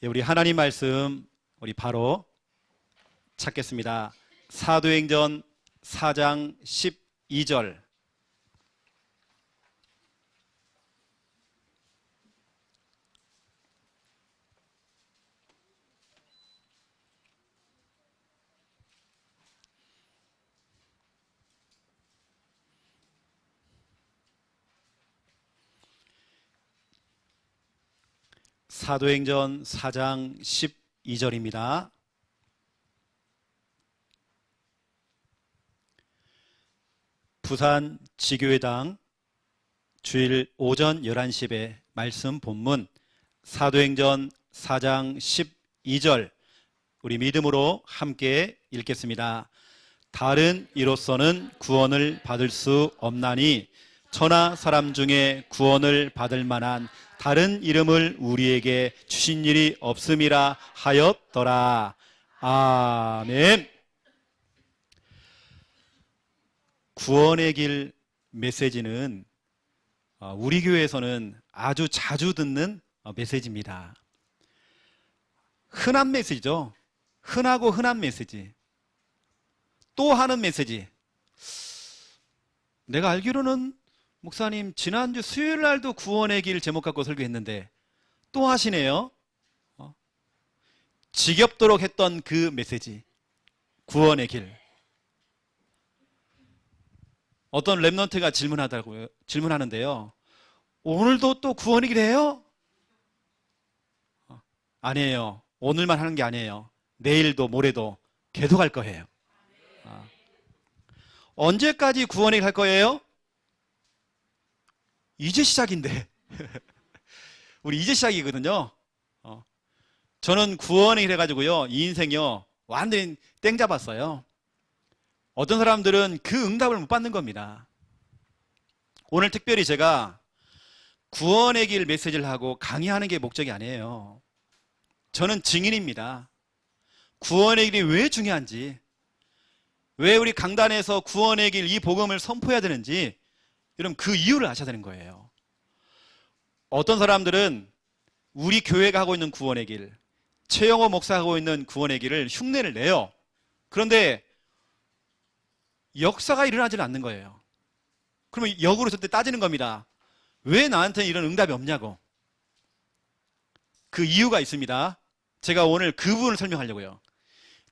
우리 하나님 말씀 우리 바로 찾겠습니다. 사도행전 4장 12절. 사도행전 4장 12절입니다. 부산 지교회당 주일 오전 11시에 말씀 본문 사도행전 4장 12절 우리 믿음으로 함께 읽겠습니다. 다른 이로서는 구원을 받을 수 없나니 천하 사람 중에 구원을 받을 만한 다른 이름을 우리에게 주신 일이 없음이라 하였더라. 아멘. 구원의 길 메시지는 우리 교회에서는 아주 자주 듣는 메시지입니다. 흔한 메시지죠. 흔하고 흔한 메시지. 또 하는 메시지. 내가 알기로는 목사님 지난주 수요일 날도 구원의 길 제목 갖고 설교했는데 또 하시네요. 지겹도록 했던 그 메시지, 구원의 길. 어떤 랩런트가 질문하는데요. 오늘도 또 구원의 길 해요? 아니에요. 오늘만 하는 게 아니에요. 내일도 모레도 계속 할 거예요. 언제까지 구원의 길 할 거예요? 이제 시작인데. 우리 이제 시작이거든요. 저는 구원의 길 해가지고요, 이 인생이요 완전히 땡 잡았어요. 어떤 사람들은 그 응답을 못 받는 겁니다. 오늘 특별히 제가 구원의 길 메시지를 하고 강의하는 게 목적이 아니에요. 저는 증인입니다. 구원의 길이 왜 중요한지, 왜 우리 강단에서 구원의 길 이 복음을 선포해야 되는지 여러분 그 이유를 아셔야 되는 거예요. 어떤 사람들은 우리 교회가 하고 있는 구원의 길, 최영호 목사가 하고 있는 구원의 길을 흉내를 내요. 그런데 역사가 일어나지는 않는 거예요. 그러면 역으로 저때 따지는 겁니다. 왜 나한테는 이런 응답이 없냐고. 그 이유가 있습니다. 제가 오늘 그 부분을 설명하려고요.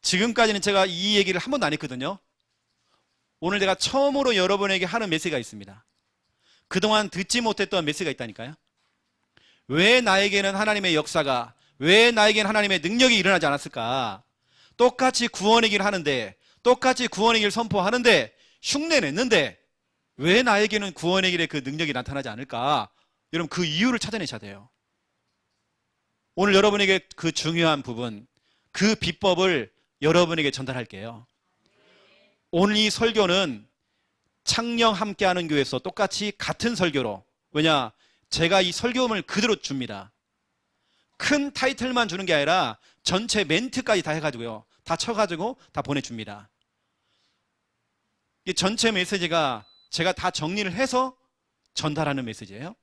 지금까지는 제가 이 얘기를 한 번도 안 했거든요. 오늘 내가 처음으로 여러분에게 하는 메시지가 있습니다. 그동안 듣지 못했던 메시지가 있다니까요. 왜 나에게는 하나님의 역사가, 왜 나에게는 하나님의 능력이 일어나지 않았을까? 똑같이 구원의 길을 하는데, 똑같이 구원의 길을 선포하는데, 흉내냈는데 왜 나에게는 구원의 길에 그 능력이 나타나지 않을까? 여러분 그 이유를 찾아내셔야 돼요. 오늘 여러분에게 그 중요한 부분, 그 비법을 여러분에게 전달할게요. 오늘 이 설교는 창녕 함께하는 교회에서 똑같이 같은 설교로, 왜냐? 제가 이 설교음을 그대로 줍니다. 큰 타이틀만 주는 게 아니라 전체 멘트까지 다 해가지고요, 다 쳐가지고 다 보내줍니다. 이 전체 메시지가 제가 다 정리를 해서 전달하는 메시지예요.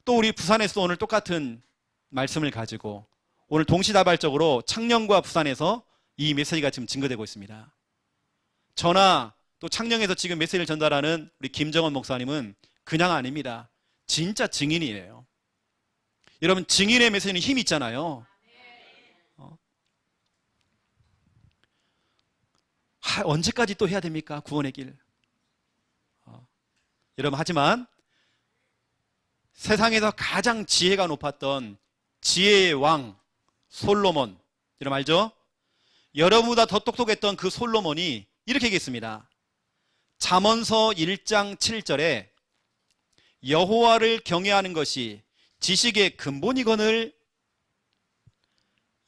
또 우리 부산에서 오늘 똑같은 말씀을 가지고 오늘 동시다발적으로 창녕과 부산에서 이 메시지가 지금 증거되고 있습니다. 저나 또 창녕에서 지금 메시지를 전달하는 우리 김정원 목사님은 그냥 아닙니다. 진짜 증인이에요. 여러분 증인의 메시지는 힘이 있잖아요. 언제까지 또 해야 됩니까? 구원의 길. 여러분 하지만 세상에서 가장 지혜가 높았던 지혜의 왕 솔로몬, 여러분 알죠? 여러분보다 더 똑똑했던 그 솔로몬이 이렇게 얘기했습니다. 잠언서 1장 7절에 여호와를 경외하는 것이 지식의 근본이거늘.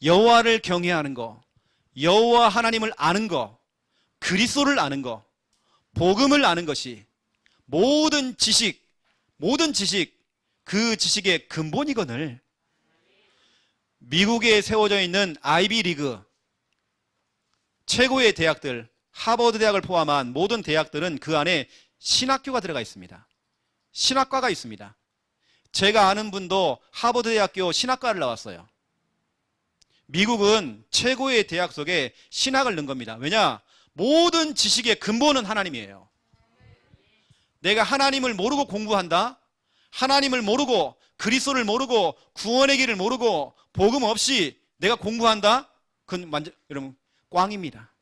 여호와를 경외하는 거, 여호와 하나님을 아는 거, 그리스도를 아는 거, 복음을 아는 것이 모든 지식, 그 지식의 근본이거늘. 미국에 세워져 있는 아이비 리그 최고의 대학들, 하버드 대학을 포함한 모든 대학들은 그 안에 신학교가 들어가 있습니다. 신학과가 있습니다. 제가 아는 분도 하버드 대학교 신학과를 나왔어요. 미국은 최고의 대학 속에 신학을 넣은 겁니다. 왜냐? 모든 지식의 근본은 하나님이에요. 내가 하나님을 모르고 공부한다? 하나님을 모르고 그리스도를 모르고 구원의 길을 모르고 복음 없이 내가 공부한다? 그건 완전 여러분 꽝입니다.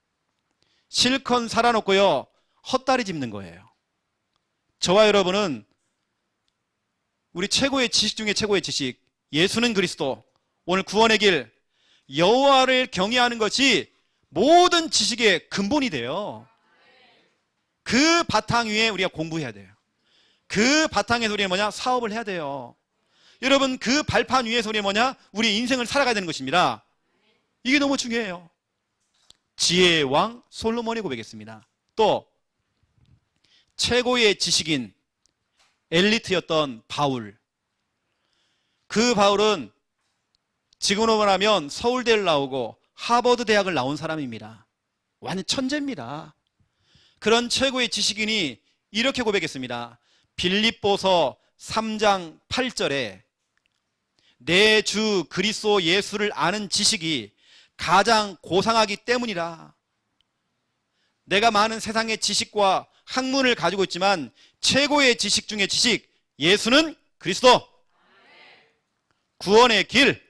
실컷 살아놓고요 헛다리 짚는 거예요. 저와 여러분은 우리 최고의 지식 중에 최고의 지식, 예수는 그리스도, 오늘 구원의 길, 여호와를 경외하는 것이 모든 지식의 근본이 돼요. 그 바탕 위에 우리가 공부해야 돼요. 그 바탕에서 우리가 뭐냐? 사업을 해야 돼요. 여러분 그 발판 위에서 우리가 뭐냐? 우리 인생을 살아가야 되는 것입니다. 이게 너무 중요해요. 지혜의 왕 솔로몬이 고백했습니다. 또 최고의 지식인 엘리트였던 바울. 그 바울은 지금으로 말하면 서울대를 나오고 하버드 대학을 나온 사람입니다. 완전 천재입니다. 그런 최고의 지식인이 이렇게 고백했습니다. 빌립보서 3장 8절에 내 주 그리스도 예수를 아는 지식이 가장 고상하기 때문이라. 내가 많은 세상의 지식과 학문을 가지고 있지만 최고의 지식 중에 지식, 예수는 그리스도, 구원의 길.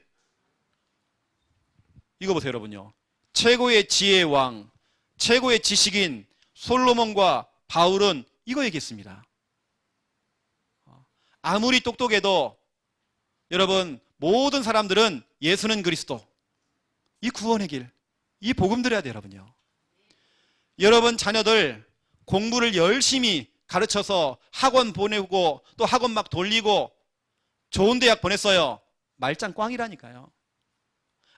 이거 보세요 여러분요. 최고의 지혜의 왕, 최고의 지식인 솔로몬과 바울은 이거 얘기했습니다. 아무리 똑똑해도 여러분 모든 사람들은 예수는 그리스도, 이 구원의 길, 이 복음 들어야 돼요 여러분요. 여러분 자녀들 공부를 열심히 가르쳐서 학원 보내고 또 학원 막 돌리고 좋은 대학 보냈어요. 말짱 꽝이라니까요.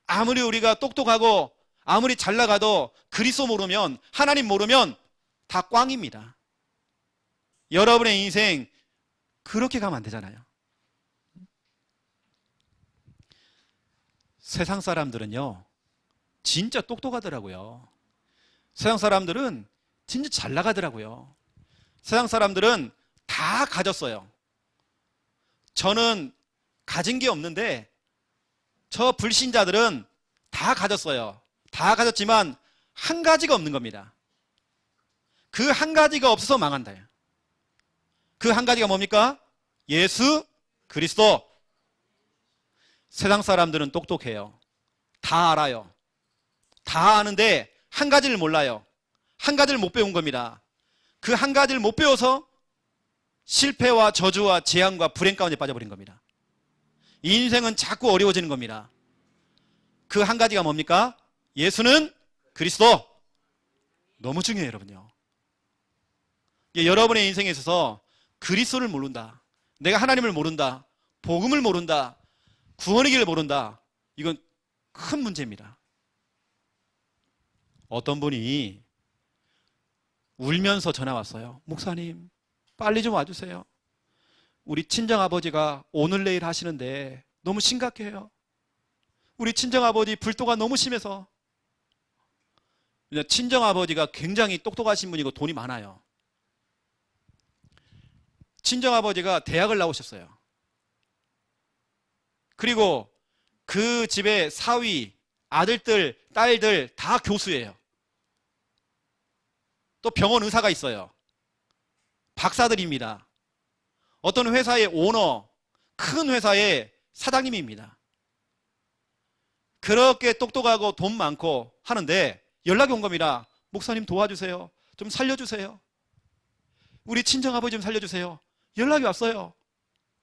아무리 우리가 똑똑하고 아무리 잘 나가도 그리스도 모르면, 하나님 모르면 다 꽝입니다. 여러분의 인생 그렇게 가면 안 되잖아요. 세상 사람들은요 진짜 똑똑하더라고요. 세상 사람들은 진짜 잘 나가더라고요. 세상 사람들은 다 가졌어요. 저는 가진 게 없는데 저 불신자들은 다 가졌어요. 다 가졌지만 한 가지가 없는 겁니다. 그 한 가지가 없어서 망한다. 그 한 가지가 뭡니까? 예수 그리스도. 세상 사람들은 똑똑해요. 다 알아요. 다 아는데 한 가지를 몰라요. 한 가지를 못 배운 겁니다. 그 한 가지를 못 배워서 실패와 저주와 재앙과 불행 가운데 빠져버린 겁니다. 인생은 자꾸 어려워지는 겁니다. 그 한 가지가 뭡니까? 예수는 그리스도. 너무 중요해요 여러분요. 여러분의 인생에 있어서 그리스도를 모른다, 내가 하나님을 모른다, 복음을 모른다, 구원의 길을 모른다, 이건 큰 문제입니다. 어떤 분이 울면서 전화 왔어요. 목사님 빨리 좀 와주세요. 우리 친정아버지가 오늘 내일 하시는데 너무 심각해요. 우리 친정아버지 불도가 너무 심해서. 친정아버지가 굉장히 똑똑하신 분이고 돈이 많아요. 친정아버지가 대학을 나오셨어요. 그리고 그 집의 사위, 아들들, 딸들 다 교수예요. 또 병원 의사가 있어요. 박사들입니다. 어떤 회사의 오너, 큰 회사의 사장님입니다. 그렇게 똑똑하고 돈 많고 하는데 연락이 온 겁니다. 목사님 도와주세요. 좀 살려주세요. 우리 친정아버지 좀 살려주세요. 연락이 왔어요.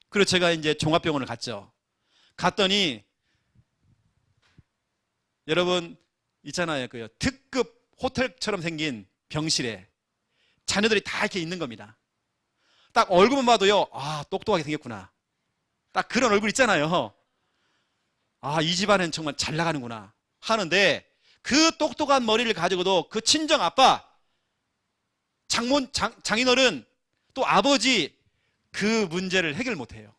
그래서 제가 이제 종합병원을 갔죠. 갔더니 여러분 있잖아요. 그 특급 호텔처럼 생긴 병실에 자녀들이 다 이렇게 있는 겁니다. 딱 얼굴만 봐도요, 아, 똑똑하게 생겼구나. 딱 그런 얼굴 있잖아요. 아, 이 집안은 정말 잘 나가는구나 하는데 그 똑똑한 머리를 가지고도 그 친정 아빠, 장인어른, 또 아버지 그 문제를 해결 못해요.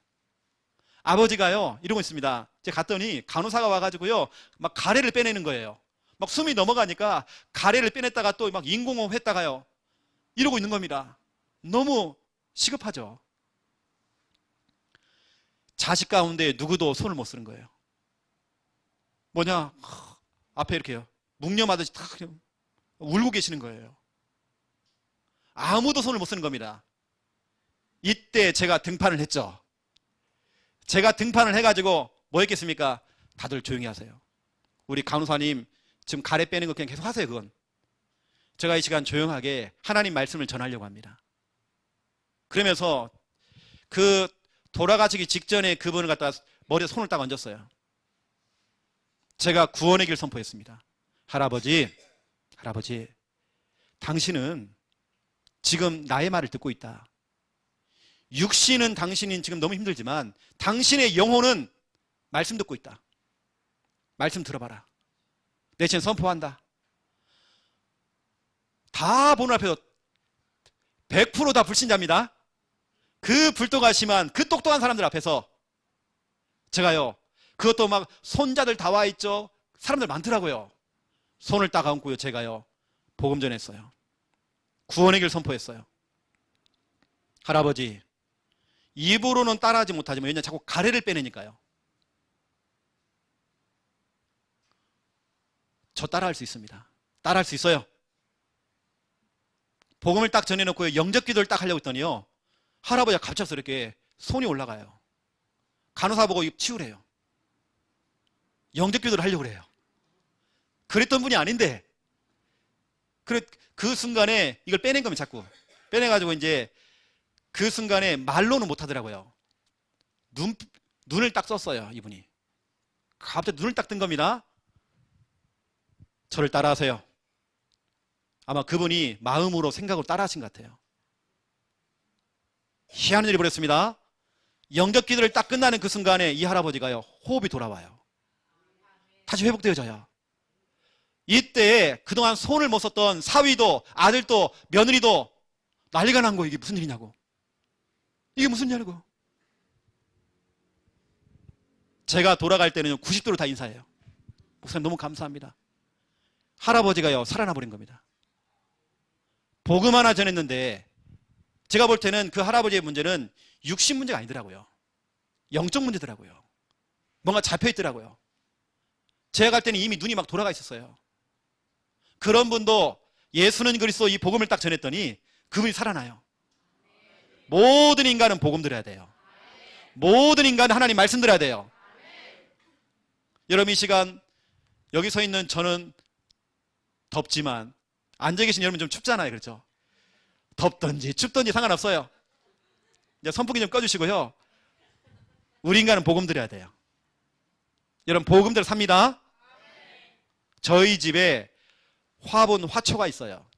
아버지가요 이러고 있습니다. 제가 갔더니 간호사가 와가지고요 막 가래를 빼내는 거예요. 막 숨이 넘어가니까 가래를 빼냈다가 또 막 인공호흡 했다가요 이러고 있는 겁니다. 너무 시급하죠. 자식 가운데 누구도 손을 못 쓰는 거예요. 뭐냐? 앞에 이렇게요. 묵념하듯이 탁 울고 계시는 거예요. 아무도 손을 못 쓰는 겁니다. 이때 제가 등판을 했죠. 제가 등판을 해가지고 뭐 했겠습니까? 다들 조용히 하세요. 우리 간호사님 지금 가래 빼는 거 그냥 계속 하세요. 그건 제가 이 시간 조용하게 하나님 말씀을 전하려고 합니다. 그러면서 그 돌아가시기 직전에 그분을 갖다가 머리에 손을 딱 얹었어요. 제가 구원의 길 선포했습니다. 할아버지, 당신은 지금 나의 말을 듣고 있다. 육신은 당신이 지금 너무 힘들지만 당신의 영혼은 말씀 듣고 있다. 말씀 들어봐라. 내 지금 선포한다. 다 보는 앞에서 100% 다 불신자입니다. 그 불도가 심한 그 똑똑한 사람들 앞에서 제가요, 그것도 막 손자들 다 와 있죠. 사람들 많더라고요. 손을 딱 얹고요, 제가요 복음 전했어요. 구원의 길 선포했어요. 할아버지, 입으로는 따라하지 못하지만 왜냐하면 자꾸 가래를 빼내니까요. 저 따라할 수 있습니다. 따라할 수 있어요. 복음을 딱 전해놓고 영접 기도를 딱 하려고 했더니요, 할아버지가 갑작스럽게 손이 올라가요. 간호사 보고 치우래요. 영접 기도를 하려고 그래요. 그랬던 분이 아닌데 그 순간에 이걸 빼낸 겁니다. 자꾸 빼내가지고 이제 그 순간에 말로는 못하더라고요. 눈을 딱 썼어요. 이분이 갑자기 눈을 딱 뜬 겁니다. 저를 따라하세요. 아마 그분이 마음으로 생각으로 따라하신 것 같아요. 희한한 일이 벌어졌습니다. 영접 기도를 딱 끝나는 그 순간에 이 할아버지가요, 호흡이 돌아와요. 다시 회복되어져요. 이때 그동안 손을 못 썼던 사위도 아들도 며느리도 난리가 난 거예요. 이게 무슨 일이냐고. 이게 무슨 일이냐고. 제가 돌아갈 때는 90도로 다 인사해요. 목사님 너무 감사합니다. 할아버지가요, 살아나 버린 겁니다. 복음 하나 전했는데 제가 볼 때는 그 할아버지의 문제는 육신 문제가 아니더라고요. 영적 문제더라고요. 뭔가 잡혀 있더라고요. 제가 갈 때는 이미 눈이 막 돌아가 있었어요. 그런 분도 예수는 그리스도 이 복음을 딱 전했더니 그분이 살아나요. 모든 인간은 복음 들어야 돼요. 모든 인간은 하나님 말씀 들어야 돼요. 여러분, 이 시간 여기 서 있는 저는 덥지만 앉아 계신 여러분 좀 춥잖아요. 그렇죠? 덥든지 춥든지 상관없어요. 이제 선풍기 좀 꺼주시고요. 우리 인간은 복음 들어야 돼요. 여러분, 복음대로 삽니다. 저희 집에 화분 화초가 있어요.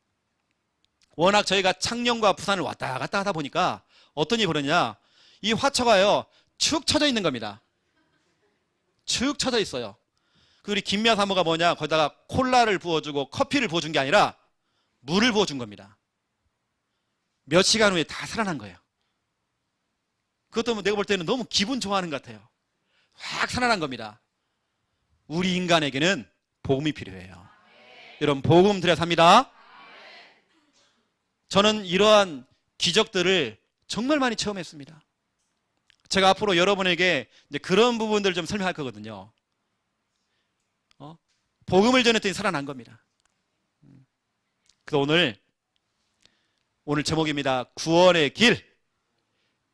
워낙 저희가 창녕과 부산을 왔다 갔다 하다 보니까 어떤 일이 벌어지냐, 이 화초가요 축 처져 있는 겁니다. 축 처져 있어요. 그 우리 김미아 사모가 뭐냐, 거기다가 콜라를 부어주고 커피를 부어준 게 아니라 물을 부어준 겁니다. 몇 시간 후에 다 살아난 거예요. 그것도 내가 볼 때는 너무 기분 좋아하는 것 같아요. 확 살아난 겁니다. 우리 인간에게는 복음이 필요해요. 여러분, 복음 들여야 삽니다. 저는 이러한 기적들을 정말 많이 체험했습니다. 제가 앞으로 여러분에게 이제 그런 부분들을 좀 설명할 거거든요. 복음을 전했더니 살아난 겁니다. 그래서 오늘 제목입니다. 구원의 길.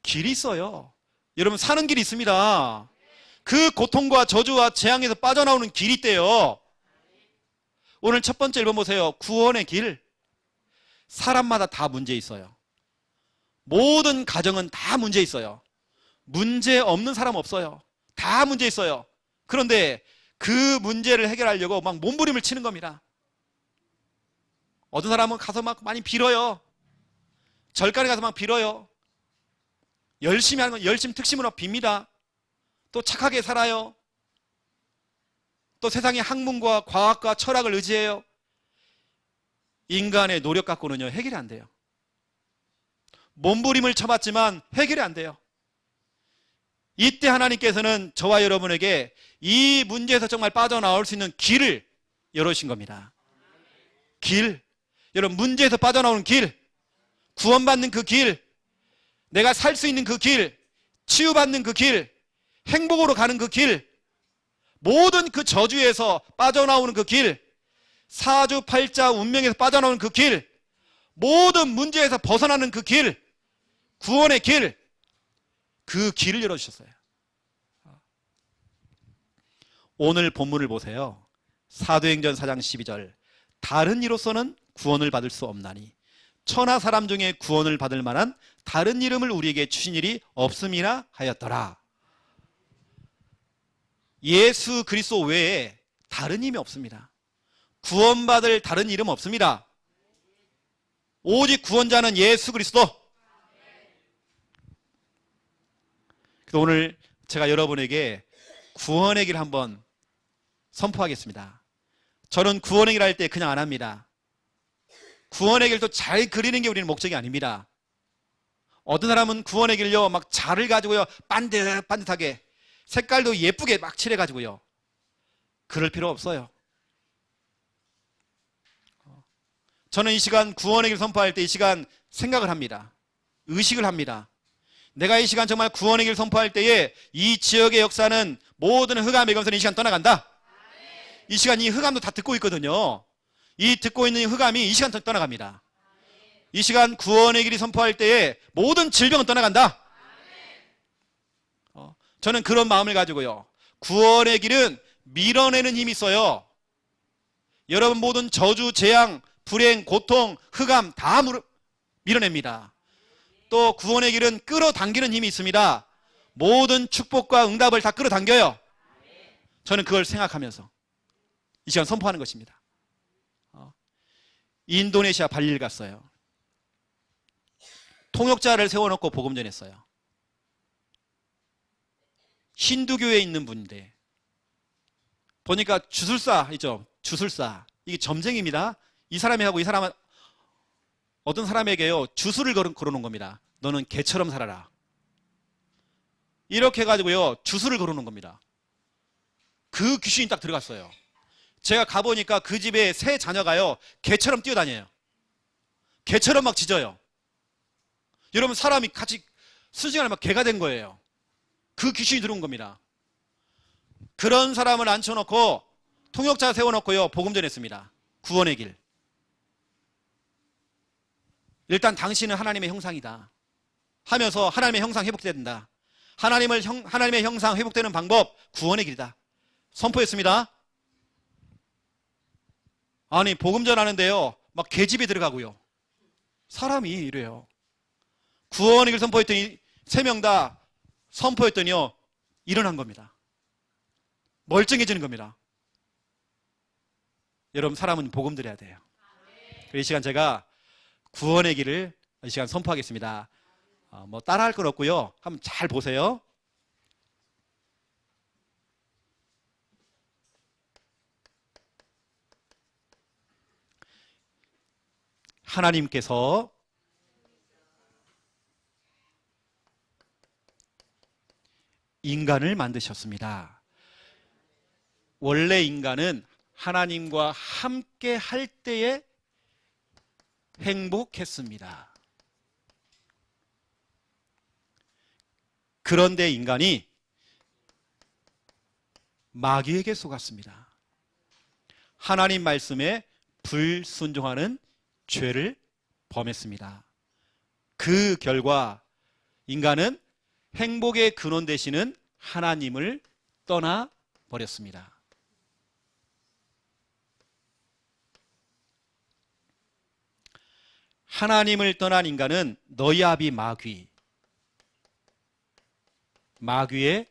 길이 있어요. 여러분, 사는 길이 있습니다. 그 고통과 저주와 재앙에서 빠져나오는 길이 있대요. 오늘 첫 번째 1번 보세요. 구원의 길. 사람마다 다 문제 있어요. 모든 가정은 다 문제 있어요. 문제 없는 사람 없어요. 다 문제 있어요. 그런데 그 문제를 해결하려고 막 몸부림을 치는 겁니다. 어떤 사람은 가서 막 많이 빌어요. 절간에 가서 막 빌어요. 열심히 하는 건 열심 특심으로 빕니다. 또 착하게 살아요. 또 세상의 학문과 과학과 철학을 의지해요. 인간의 노력 갖고는요 해결이 안 돼요. 몸부림을 쳐봤지만 해결이 안 돼요. 이때 하나님께서는 저와 여러분에게 이 문제에서 정말 빠져나올 수 있는 길을 열어주신 겁니다. 길. 여러분, 문제에서 빠져나오는 길, 구원받는 그 길, 내가 살 수 있는 그 길, 치유받는 그 길, 행복으로 가는 그 길, 모든 그 저주에서 빠져나오는 그 길, 사주팔자 운명에서 빠져나오는 그 길, 모든 문제에서 벗어나는 그 길, 구원의 길, 그 길을 열어주셨어요. 오늘 본문을 보세요. 사도행전 4장 12절. 다른 이로서는 구원을 받을 수 없나니 천하 사람 중에 구원을 받을 만한 다른 이름을 우리에게 주신 일이 없음이라 하였더라. 예수 그리스도 외에 다른 이름이 없습니다. 구원받을 다른 이름 없습니다. 오직 구원자는 예수 그리스도. 그래서 오늘 제가 여러분에게 구원의 길 한번 선포하겠습니다. 저는 구원의 길 할 때 그냥 안 합니다. 구원의 길도 잘 그리는 게 우리는 목적이 아닙니다. 어떤 사람은 구원의 길요 막 자를 가지고요 반듯반듯하게 색깔도 예쁘게 막 칠해가지고요. 그럴 필요 없어요. 저는 이 시간 구원의 길 선포할 때 이 시간 생각을 합니다. 의식을 합니다. 내가 이 시간 정말 구원의 길 선포할 때에 이 지역의 역사는 모든 흑암의 검사는 이 시간 떠나간다. 이 시간 이 흑암도 다 듣고 있거든요. 이 듣고 있는 흑암이 이 시간 떠나갑니다. 이 시간 구원의 길이 선포할 때에 모든 질병은 떠나간다. 저는 그런 마음을 가지고요. 구원의 길은 밀어내는 힘이 있어요. 여러분 모든 저주, 재앙, 불행, 고통, 흑암 다 밀어냅니다. 또 구원의 길은 끌어당기는 힘이 있습니다. 모든 축복과 응답을 다 끌어당겨요. 저는 그걸 생각하면서 이 시간 선포하는 것입니다. 인도네시아 발리를 갔어요. 통역자를 세워놓고 복음 전했어요. 힌두교에 있는 분인데 보니까 주술사 있죠. 주술사. 이게 점쟁입니다. 이 사람이 하고 이 사람은 어떤 사람에게요 주술을 걸어놓은 겁니다. 너는 개처럼 살아라. 이렇게 해가지고요 주술을 걸어놓은 겁니다. 그 귀신이 딱 들어갔어요. 제가 가보니까 그 집에 세 자녀가요 개처럼 뛰어다녀요. 개처럼 막 짖어요. 여러분 사람이 같이 순식간에 막 개가 된 거예요. 그 귀신이 들어온 겁니다. 그런 사람을 앉혀놓고 통역자 세워놓고요 복음 전했습니다. 구원의 길. 일단 당신은 하나님의 형상이다 하면서 하나님의 형상 회복된다. 하나님의 형상 회복되는 방법 구원의 길이다 선포했습니다. 아니 복음 전하는데요 막 개집에 들어가고요. 사람이 이래요. 구원의 길 선포했더니 3명 다 선포했더니요 일어난 겁니다. 멀쩡해지는 겁니다. 여러분 사람은 복음 드려야 돼요. 이 시간 제가 구원의 길을 이 시간 선포하겠습니다. 뭐 따라할 건 없고요. 한번 잘 보세요. 하나님께서 인간을 만드셨습니다. 원래 인간은 하나님과 함께 할 때에 행복했습니다. 그런데 인간이 마귀에게 속았습니다. 하나님 말씀에 불순종하는 죄를 범했습니다. 그 결과 인간은 행복의 근원 되시는 하나님을 떠나버렸습니다. 하나님을 떠난 인간은 너야비 마귀의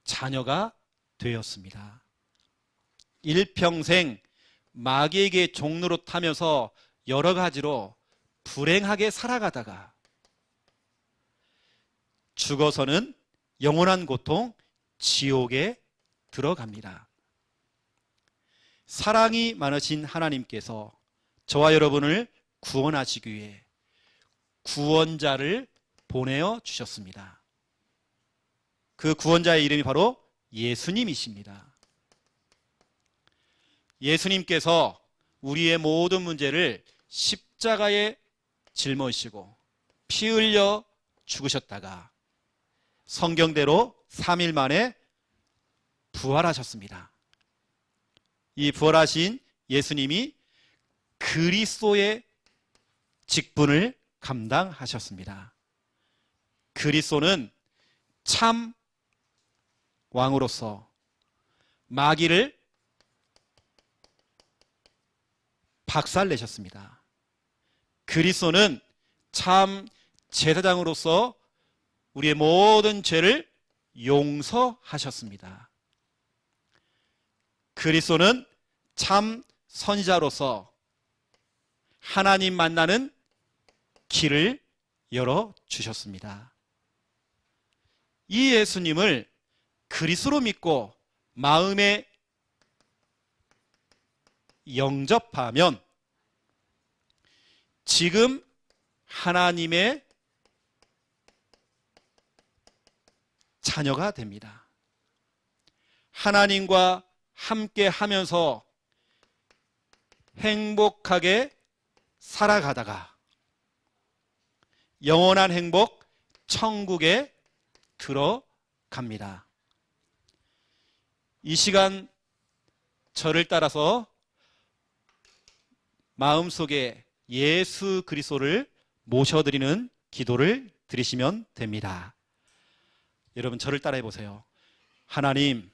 자녀가 되었습니다. 일평생 마귀에게 종로로 타면서 여러 가지로 불행하게 살아가다가 죽어서는 영원한 고통, 지옥에 들어갑니다. 사랑이 많으신 하나님께서 저와 여러분을 구원하시기 위해 구원자를 보내어 주셨습니다. 그 구원자의 이름이 바로 예수님이십니다. 예수님께서 우리의 모든 문제를 십자가에 짊어지시고 피 흘려 죽으셨다가 성경대로 3일 만에 부활하셨습니다. 이 부활하신 예수님이 그리스도의 직분을 감당하셨습니다. 그리스도는 참 왕으로서 마귀를 박살내셨습니다. 그리스도는 참 제사장으로서 우리의 모든 죄를 용서하셨습니다. 그리스도는 참 선지자로서 하나님 만나는 길을 열어주셨습니다. 이 예수님을 그리스도로 믿고 마음에 영접하면 지금 하나님의 자녀가 됩니다. 하나님과 함께 하면서 행복하게 살아가다가 영원한 행복 천국에 들어갑니다. 이 시간 저를 따라서 마음속에 예수 그리스도를 모셔드리는 기도를 드리시면 됩니다. 여러분 저를 따라해 보세요. 하나님,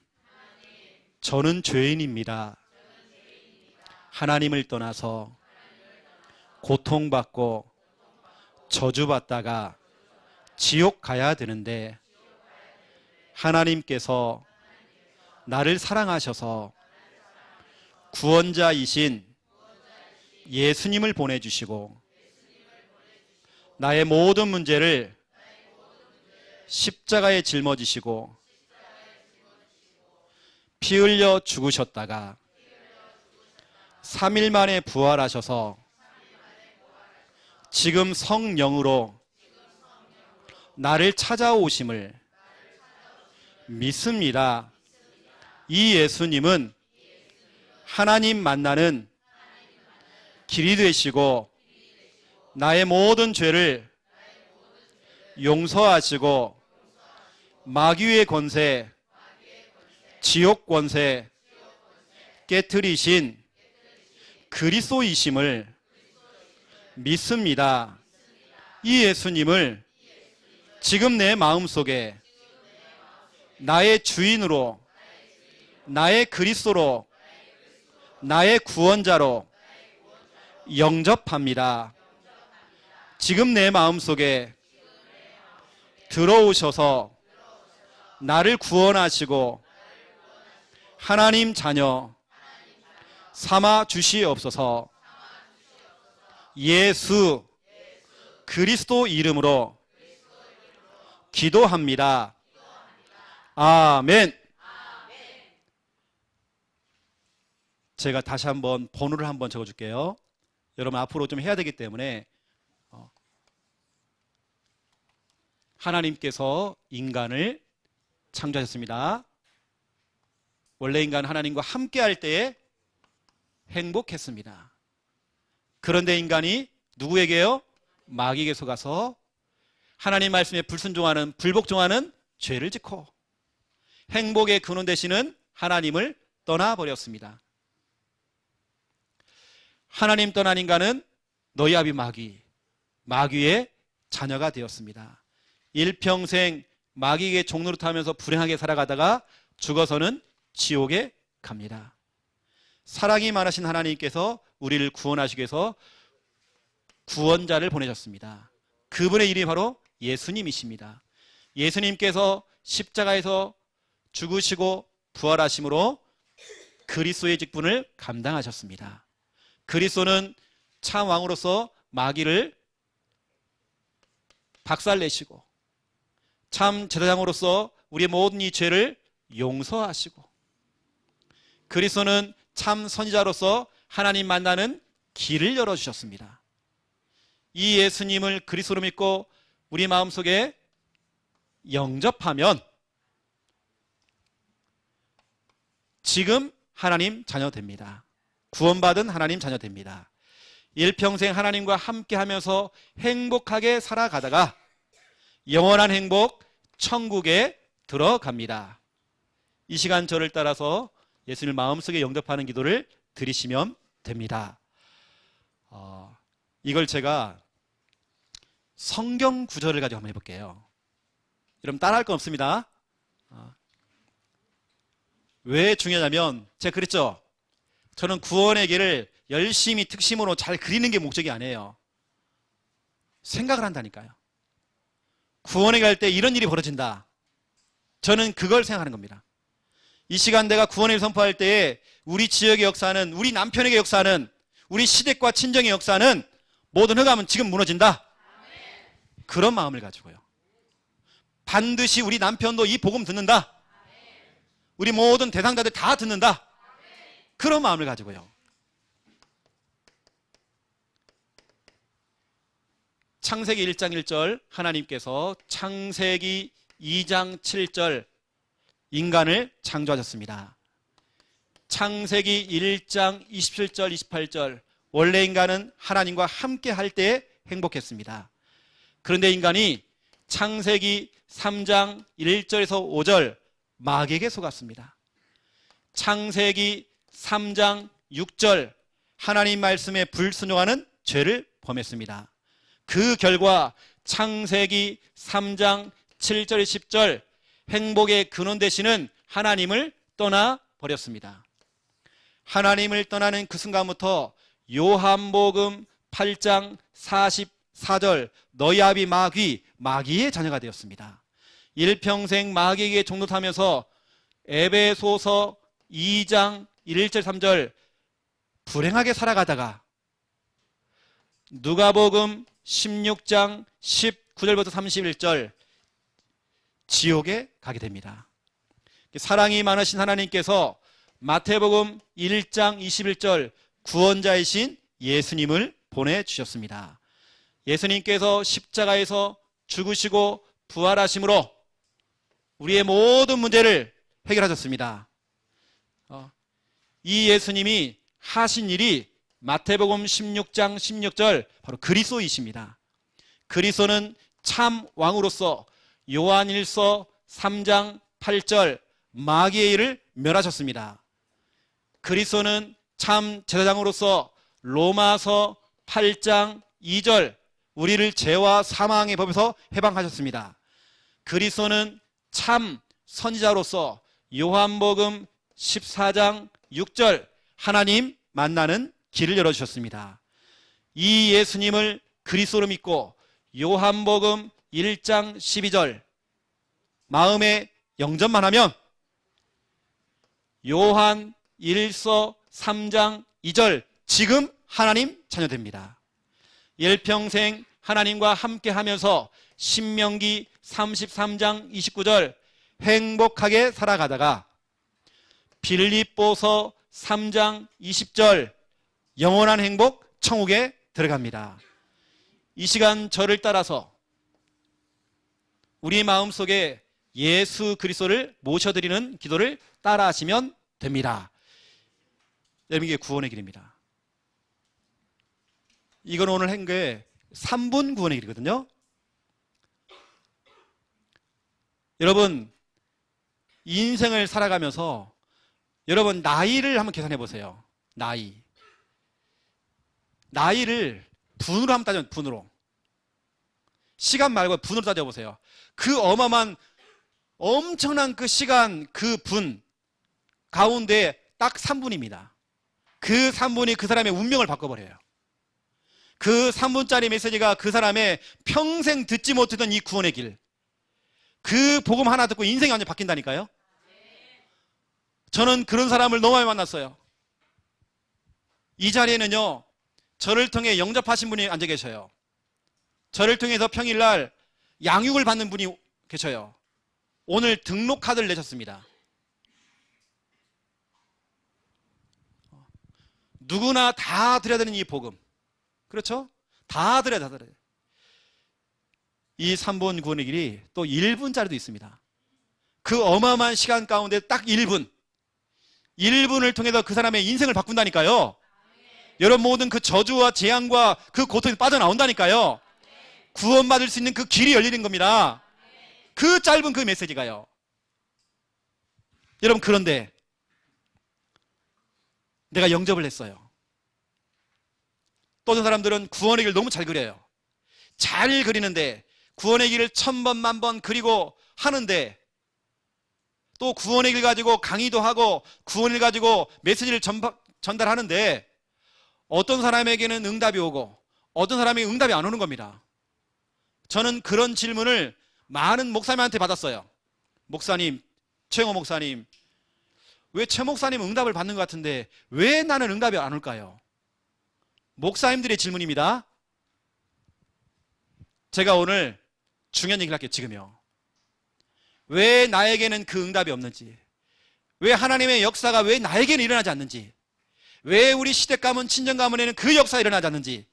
저는 죄인입니다. 하나님을 떠나서 고통받고 저주받다가 지옥 가야 되는데 하나님께서 나를 사랑하셔서 구원자이신 예수님을 보내주시고 나의 모든 문제를 십자가에 짊어지시고 피 흘려 죽으셨다가 3일 만에 부활하셔서 지금 성령으로 나를 찾아오심을 믿습니다. 이 예수님은 하나님 만나는 길이 되시고 나의 모든 죄를 용서하시고 마귀의 권세, 지옥 권세 깨트리신 그리스도이심을 믿습니다. 이 예수님을 지금 내 마음속에 나의 주인으로, 나의 그리스도로, 나의 구원자로 영접합니다. 지금 내 마음속에 들어오셔서 나를 구원하시고 하나님 자녀 삼아 주시옵소서. 예수 그리스도 이름으로 기도합니다. 아멘. 제가 다시 한번 번호를 한번 적어줄게요. 여러분 앞으로 좀 해야 되기 때문에 하나님께서 인간을 창조하셨습니다. 원래 인간은 하나님과 함께 할 때에 행복했습니다. 그런데 인간이 누구에게요? 마귀에게 속아서 하나님 말씀에 불순종하는, 불복종하는 죄를 짓고 행복의 근원 되시는 하나님을 떠나버렸습니다. 하나님 떠난 인간은 너희 아비 마귀의 자녀가 되었습니다. 일평생 마귀에게 종노릇하면서 불행하게 살아가다가 죽어서는 지옥에 갑니다. 사랑이 많으신 하나님께서 우리를 구원하시기 위해서 구원자를 보내셨습니다. 그분의 이름이 바로 예수님이십니다. 예수님께서 십자가에서 죽으시고 부활하심으로 그리스도의 직분을 감당하셨습니다. 그리스도는 참 왕으로서 마귀를 박살내시고 참 제사장으로서 우리의 모든 이 죄를 용서하시고 그리스도는 참 선지자로서 하나님 만나는 길을 열어주셨습니다. 이 예수님을 그리스도로 믿고 우리 마음속에 영접하면 지금 하나님 자녀 됩니다. 구원받은 하나님 자녀 됩니다. 일평생 하나님과 함께 하면서 행복하게 살아가다가 영원한 행복 천국에 들어갑니다. 이 시간 저를 따라서 예수님을 마음속에 영접하는 기도를 드리시면 됩니다. 이걸 제가 성경 구절을 가지고 한번 해볼게요. 여러분 따라할 건 없습니다. 왜 중요하냐면 제가 그랬죠. 저는 구원의 길을 열심히 특심으로 잘 그리는 게 목적이 아니에요. 생각을 한다니까요. 구원에 갈 때 이런 일이 벌어진다. 저는 그걸 생각하는 겁니다. 이 시간 내가 구원을 선포할 때에 우리 지역의 역사는, 우리 남편에게 역사는, 우리 시댁과 친정의 역사는 모든 흑암은 지금 무너진다. 그런 마음을 가지고요. 반드시 우리 남편도 이 복음 듣는다. 우리 모든 대상자들 다 듣는다. 그런 마음을 가지고요. 창세기 1장 1절 하나님께서 창세기 2장 7절 인간을 창조하셨습니다. 창세기 1장 27절 28절 원래 인간은 하나님과 함께 할 때 행복했습니다. 그런데 인간이 창세기 3장 1절에서 5절 마귀에게 속았습니다. 창세기 3장 6절 하나님 말씀에 불순종하는 죄를 범했습니다. 그 결과 창세기 3장 7절 10절 행복의 근원 되시는 하나님을 떠나버렸습니다. 하나님을 떠나는 그 순간부터 요한복음 8장 44절 너희 아비 마귀의 자녀가 되었습니다. 일평생 마귀에게 종노하면서 에베소서 2장 1절 3절 불행하게 살아가다가 누가복음 16장 19절부터 31절 지옥에 가게 됩니다. 사랑이 많으신 하나님께서 마태복음 1장 21절 구원자이신 예수님을 보내주셨습니다. 예수님께서 십자가에서 죽으시고 부활하심으로 우리의 모든 문제를 해결하셨습니다. 이 예수님이 하신 일이 마태복음 16장 16절 바로 그리스도이십니다. 그리스도는 참 왕으로서 요한일서 3장 8절 마귀의 일을 멸하셨습니다. 그리스도는 참 제사장으로서 로마서 8장 2절 우리를 죄와 사망의 법에서 해방하셨습니다. 그리스도는 참 선지자로서 요한복음 14장 6절 하나님 만나는 길을 열어주셨습니다. 이 예수님을 그리스도로 믿고 요한복음 1장 12절 마음에 영접만 하면 요한 1서 3장 2절 지금 하나님 자녀됩니다. 일평생 하나님과 함께 하면서 신명기 33장 29절 행복하게 살아가다가 빌립보서 3장 20절 영원한 행복 천국에 들어갑니다. 이 시간 저를 따라서 우리 마음속에 예수 그리스도를 모셔드리는 기도를 따라하시면 됩니다. 여러분 이게 구원의 길입니다. 이건 오늘 한 게 3분 구원의 길이거든요. 여러분 인생을 살아가면서 여러분 나이를 한번 계산해 보세요. 나이를 분으로 한번 따져, 분으로. 시간 말고 분으로 따져보세요. 그 어마어마한 엄청난 그 시간, 그 분 가운데 딱 3분입니다. 그 3분이 그 사람의 운명을 바꿔버려요. 그 3분짜리 메시지가 그 사람의 평생 듣지 못했던 이 구원의 길, 그 복음 하나 듣고 인생이 완전히 바뀐다니까요. 저는 그런 사람을 너무 많이 만났어요. 이 자리에는요 저를 통해 영접하신 분이 앉아 계셔요. 저를 통해서 평일날 양육을 받는 분이 계셔요. 오늘 등록 카드를 내셨습니다. 누구나 다 드려야 되는 이 복음, 그렇죠? 다 드려야 돼. 이 3분 구원의 길이 또 1분짜리도 있습니다. 그 어마어마한 시간 가운데 딱 1분을 통해서 그 사람의 인생을 바꾼다니까요. 여러분 모든 그 저주와 재앙과 그 고통에서 빠져나온다니까요. 구원받을 수 있는 그 길이 열리는 겁니다. 그 짧은 그 메시지가요. 여러분, 그런데 내가 영접을 했어요. 또 어떤 사람들은 구원의 길을 너무 잘 그려요. 잘 그리는데 구원의 길을 1000번 만번 그리고 하는데 또 구원의 길 가지고 강의도 하고 구원을 가지고 메시지를 전달하는데 어떤 사람에게는 응답이 오고 어떤 사람에게 응답이 안 오는 겁니다. 저는 그런 질문을 많은 목사님한테 받았어요. 목사님, 최영호 목사님, 왜 최 목사님 응답을 받는 것 같은데 왜 나는 응답이 안 올까요? 목사님들의 질문입니다. 제가 오늘 중요한 얘기를 할게요. 지금요. 왜 나에게는 그 응답이 없는지, 왜 하나님의 역사가 왜 나에게는 일어나지 않는지, 왜 우리 시댁 가문 친정 가문에는 그 역사가 일어나지 않는지,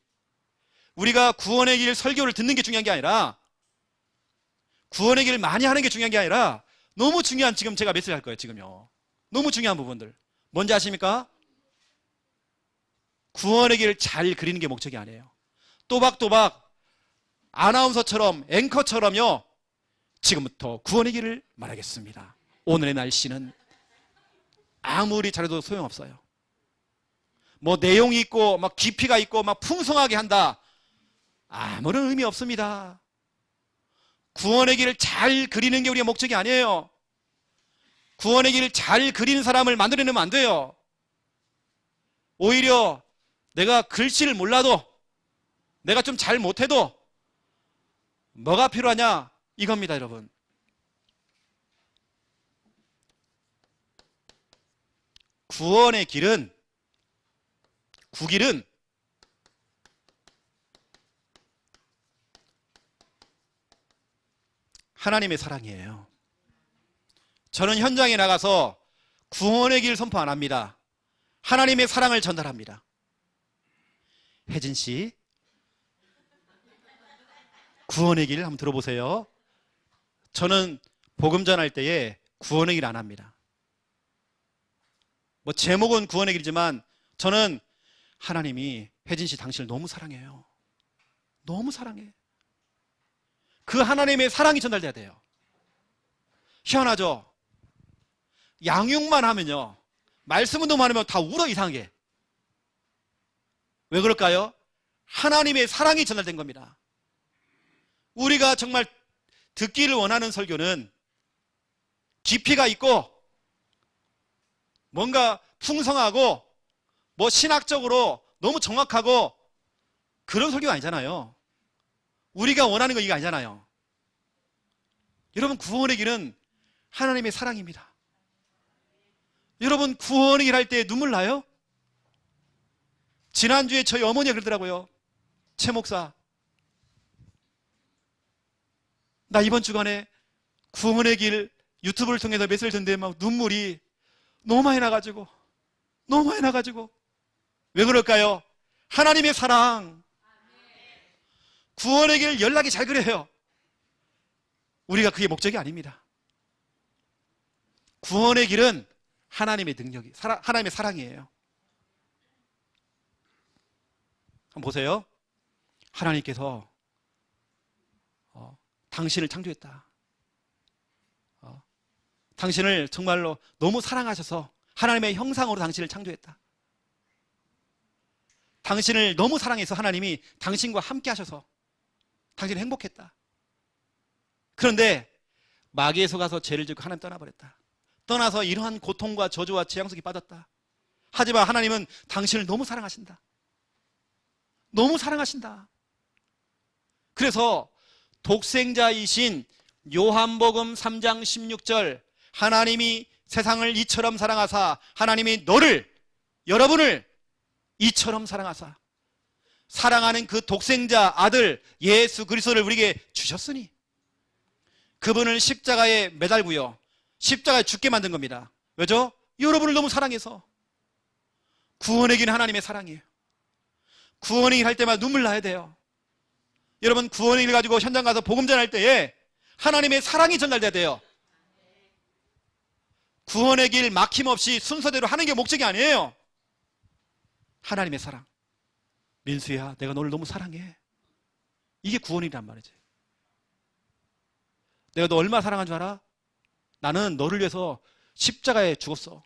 우리가 구원의 길 설교를 듣는 게 중요한 게 아니라 구원의 길을 많이 하는 게 중요한 게 아니라 너무 중요한, 지금 제가 메시지 할 거예요. 지금요. 너무 중요한 부분들 뭔지 아십니까? 구원의 길을 잘 그리는 게 목적이 아니에요. 또박또박 아나운서처럼 앵커처럼요, 지금부터 구원의 길을 말하겠습니다. 오늘의 날씨는 아무리 잘해도 소용없어요. 뭐 내용이 있고 막 깊이가 있고 막 풍성하게 한다, 아무런 의미 없습니다. 구원의 길을 잘 그리는 게 우리의 목적이 아니에요. 구원의 길을 잘 그리는 사람을 만들어내면 안 돼요. 오히려 내가 글씨를 몰라도, 내가 좀 잘 못해도 뭐가 필요하냐? 이겁니다, 여러분. 구원의 길은, 구길은 하나님의 사랑이에요. 저는 현장에 나가서 구원의 길 선포 안 합니다. 하나님의 사랑을 전달합니다. 혜진 씨, 구원의 길 한번 들어보세요. 저는 복음 전할 때에 구원의 길 안 합니다. 뭐 제목은 구원의 길이지만 저는 하나님이 혜진 씨 당신을 너무 사랑해요. 너무 사랑해. 그 하나님의 사랑이 전달돼야 돼요. 희한하죠? 양육만 하면요, 말씀 운동만 하면 다 울어, 이상하게. 왜 그럴까요? 하나님의 사랑이 전달된 겁니다. 우리가 정말 듣기를 원하는 설교는 깊이가 있고 뭔가 풍성하고 뭐 신학적으로 너무 정확하고 그런 설교가 아니잖아요. 우리가 원하는 거 이게 아니잖아요. 여러분, 구원의 길은 하나님의 사랑입니다. 여러분, 구원의 길 할 때 눈물 나요? 지난주에 저희 어머니가 그러더라고요. 최 목사, 나 이번 주간에 구원의 길 유튜브를 통해서 메시지를 듣는데 막 눈물이 너무 많이 나가지고 왜 그럴까요? 하나님의 사랑. 구원의 길 연락이 잘 그래요. 우리가 그게 목적이 아닙니다. 구원의 길은 하나님의 능력이, 하나님의 사랑이에요. 한번 보세요. 하나님께서 당신을 창조했다. 당신을 정말로 너무 사랑하셔서 하나님의 형상으로 당신을 창조했다. 당신을 너무 사랑해서 하나님이 당신과 함께 하셔서 당신이 행복했다. 그런데 마귀에 속아서 죄를 짓고 하나님 떠나버렸다. 떠나서 이러한 고통과 저주와 재앙 속에 빠졌다. 하지만 하나님은 당신을 너무 사랑하신다. 너무 사랑하신다. 그래서 독생자이신 요한복음 3장 16절, 하나님이 세상을 이처럼 사랑하사 하나님이 너를, 여러분을 이처럼 사랑하사, 사랑하는 그 독생자 아들 예수 그리스도를 우리에게 주셨으니 그분을 십자가에 매달고요, 십자가에 죽게 만든 겁니다. 왜죠? 여러분을 너무 사랑해서. 구원의 길은 하나님의 사랑이에요. 구원의 길 할 때마다 눈물 나야 돼요. 여러분, 구원의 길 가지고 현장 가서 복음 전할 때에 하나님의 사랑이 전달돼야 돼요. 구원의 길 막힘없이 순서대로 하는 게 목적이 아니에요. 하나님의 사랑. 민수야, 내가 너를 너무 사랑해. 이게 구원이란 말이지. 내가 너 얼마나 사랑한 줄 알아? 나는 너를 위해서 십자가에 죽었어.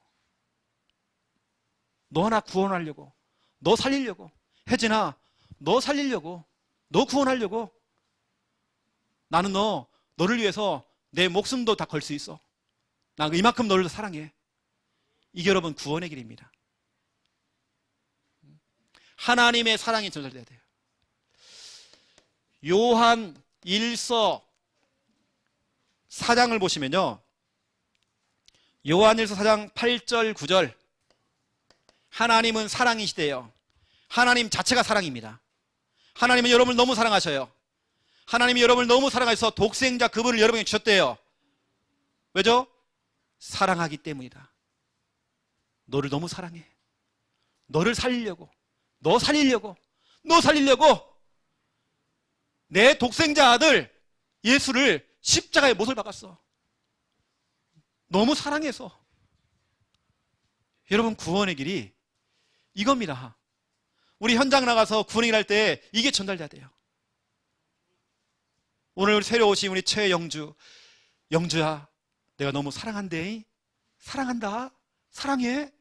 너 하나 구원하려고, 너 살리려고. 혜진아, 너 살리려고, 너 구원하려고. 나는 너를 위해서 내 목숨도 다 걸 수 있어. 나 이만큼 너를 사랑해. 이게 여러분 구원의 길입니다. 하나님의 사랑이 전달돼야 돼요. 요한 1서 4장을 보시면요, 요한 1서 4장 8절 9절, 하나님은 사랑이시대요. 하나님 자체가 사랑입니다. 하나님은 여러분을 너무 사랑하셔요. 하나님이 여러분을 너무 사랑하셔서 독생자 그분을 여러분에게 주셨대요. 왜죠? 사랑하기 때문이다. 너를 너무 사랑해. 너를 살리려고, 너 살리려고, 너 살리려고 내 독생자 아들 예수를 십자가에 못을 박았어. 너무 사랑해서. 여러분, 구원의 길이 이겁니다. 우리 현장 나가서 구원의 길 할 때 이게 전달돼야 돼요. 오늘 새로 오신 우리 최영주, 영주야, 내가 너무 사랑한대. 사랑한다. 사랑해.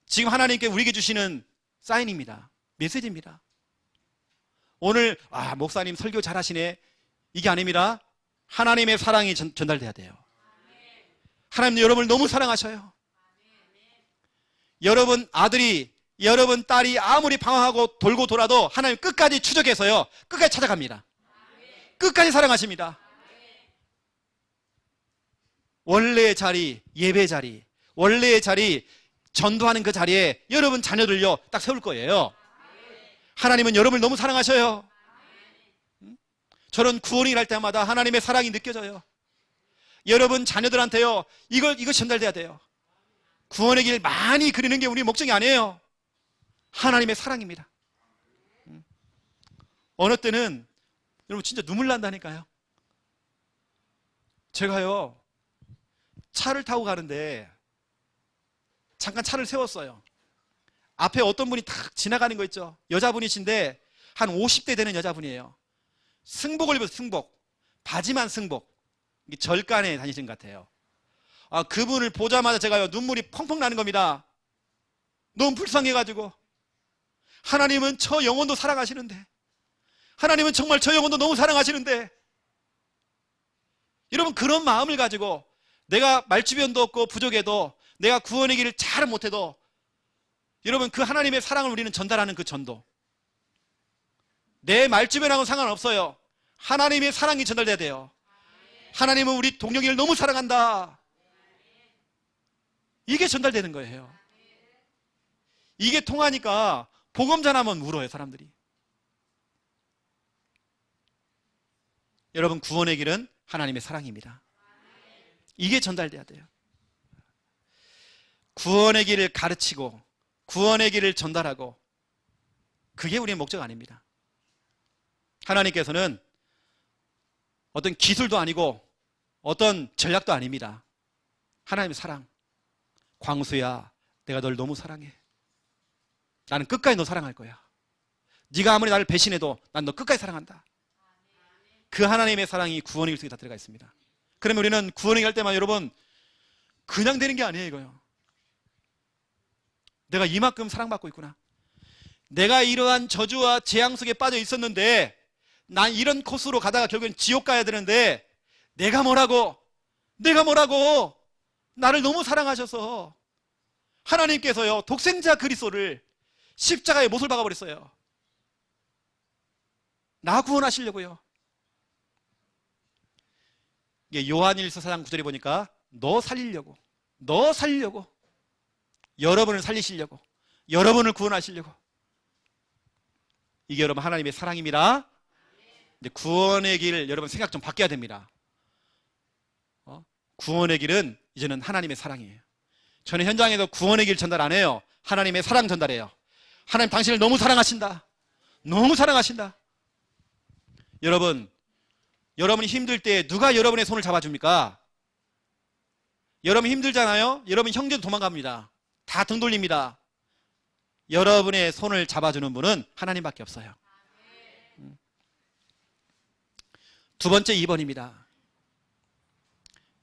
지금 하나님께 우리에게 주시는 사인입니다. 메시지입니다. 오늘 목사님 설교 잘하시네, 이게 아닙니다. 하나님의 사랑이 전달돼야 돼요. 하나님은 여러분을 너무 사랑하셔요. 여러분 아들이, 여러분 딸이 아무리 방황하고 돌고 돌아도 하나님 끝까지 추적해서요, 끝까지 찾아갑니다. 끝까지 사랑하십니다. 원래의 자리, 예배 자리, 원래의 자리, 전도하는 그 자리에 여러분 자녀들요 딱 세울 거예요. 하나님은 여러분을 너무 사랑하셔요. 저는 구원을 할 때마다 하나님의 사랑이 느껴져요. 여러분 자녀들한테요, 이거 전달돼야 돼요. 구원의 길 많이 그리는 게 우리 목적이 아니에요. 하나님의 사랑입니다. 어느 때는 여러분 진짜 눈물 난다니까요. 제가요 차를 타고 가는데 잠깐 차를 세웠어요. 앞에 어떤 분이 탁 지나가는 거 있죠. 여자분이신데 한 50대 되는 여자분이에요. 승복을 입어서, 승복, 바지만 승복, 절간에 다니신 것 같아요. 그분을 보자마자 제가요 눈물이 펑펑 나는 겁니다. 너무 불쌍해가지고. 하나님은 저 영혼도 사랑하시는데, 하나님은 정말 저 영혼도 너무 사랑하시는데, 여러분 그런 마음을 가지고 내가 말주변도 없고 부족해도, 내가 구원의 길을 잘 못해도, 여러분 그 하나님의 사랑을 우리는 전달하는 그 전도, 내 말주변하고는 상관없어요. 하나님의 사랑이 전달돼야 돼요. 하나님은 우리 동료를 너무 사랑한다, 이게 전달되는 거예요. 이게 통하니까 복음 전하면 울어요, 사람들이. 여러분 구원의 길은 하나님의 사랑입니다. 이게 전달돼야 돼요. 구원의 길을 가르치고 구원의 길을 전달하고, 그게 우리의 목적 아닙니다. 하나님께서는 어떤 기술도 아니고 어떤 전략도 아닙니다. 하나님의 사랑. 광수야, 내가 널 너무 사랑해. 나는 끝까지 너 사랑할 거야. 네가 아무리 나를 배신해도 난 너 끝까지 사랑한다. 그 하나님의 사랑이 구원의 길 속에 다 들어가 있습니다. 그러면 우리는 구원의 길 할 때만 여러분 그냥 되는 게 아니에요. 이거요. 내가 이만큼 사랑받고 있구나. 내가 이러한 저주와 재앙 속에 빠져 있었는데, 난 이런 코스로 가다가 결국엔 지옥 가야 되는데, 내가 뭐라고 나를 너무 사랑하셔서 하나님께서요 독생자 그리스도를 십자가에 못을 박아버렸어요. 나 구원하시려고요. 요한일서 4장 9절에 보니까 너 살리려고, 여러분을 살리시려고, 여러분을 구원하시려고. 이게 여러분 하나님의 사랑입니다. 근데 구원의 길 여러분 생각 좀 바뀌어야 됩니다. 구원의 길은 이제는 하나님의 사랑이에요. 저는 현장에서 구원의 길 전달 안 해요. 하나님의 사랑 전달해요. 하나님 당신을 너무 사랑하신다. 너무 사랑하신다. 여러분이 힘들 때 누가 여러분의 손을 잡아줍니까? 여러분 힘들잖아요. 여러분 형제도 도망갑니다. 다 등 돌립니다. 여러분의 손을 잡아주는 분은 하나님밖에 없어요. 두 번째 2번입니다.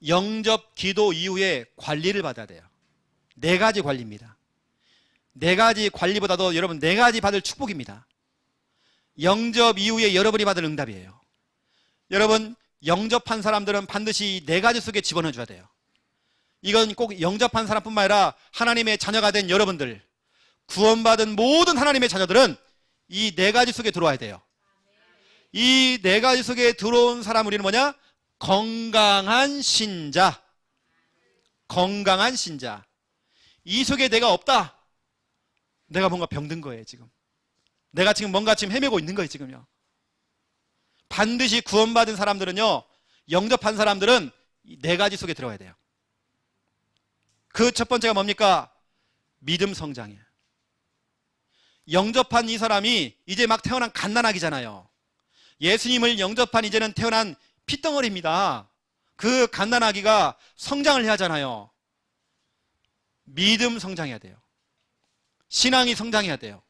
영접 기도 이후에 관리를 받아야 돼요. 네 가지 관리입니다. 네 가지 관리보다도 여러분 네 가지 받을 축복입니다. 영접 이후에 여러분이 받을 응답이에요. 여러분 영접한 사람들은 반드시 네 가지 속에 집어넣어 줘야 돼요. 이건 꼭 영접한 사람뿐만 아니라 하나님의 자녀가 된 여러분들, 구원받은 모든 하나님의 자녀들은 이 네 가지 속에 들어와야 돼요. 이 네 가지 속에 들어온 사람 우리는 뭐냐? 건강한 신자. 건강한 신자. 이 속에 내가 없다. 내가 뭔가 병든 거예요, 지금. 내가 지금 뭔가 지금 헤매고 있는 거예요, 지금요. 반드시 구원받은 사람들은요, 영접한 사람들은 이 네 가지 속에 들어가야 돼요. 그 첫 번째가 뭡니까? 믿음 성장이에요. 영접한 이 사람이 이제 막 태어난 갓난아기잖아요. 예수님을 영접한 이제는 태어난 핏덩어리입니다. 그 갓난아기가 성장을 해야 하잖아요. 믿음 성장해야 돼요. 신앙이 성장해야 돼요.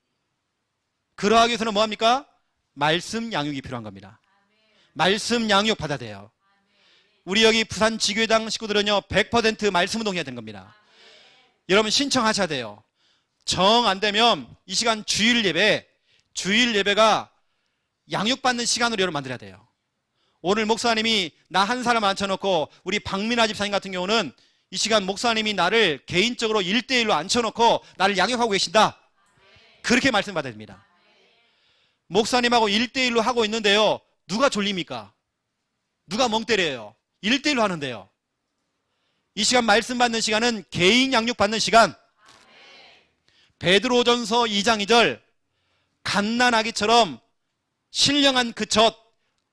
그러하기 위해서는 뭐합니까? 말씀 양육이 필요한 겁니다. 말씀 양육 받아야 돼요. 우리 여기 부산 지교회당 식구들은요 100% 말씀 운동해야 되는 겁니다. 여러분 신청하셔야 돼요. 정 안 되면 이 시간 주일 예배가 양육받는 시간으로 여러분 만들어야 돼요. 오늘 목사님이 나 한 사람 앉혀놓고 우리 박민아 집사님 같은 경우는 이 시간 목사님이 나를 개인적으로 1대1로 앉혀놓고 나를 양육하고 계신다. 그렇게 말씀 받아야 됩니다. 목사님하고 1대1로 하고 있는데요. 누가 졸립니까? 누가 멍 때려요? 1대1로 하는데요. 이 시간 말씀 받는 시간은 개인 양육 받는 시간. 베드로전서 2장 2절 갓난아기처럼 신령한 그 젖.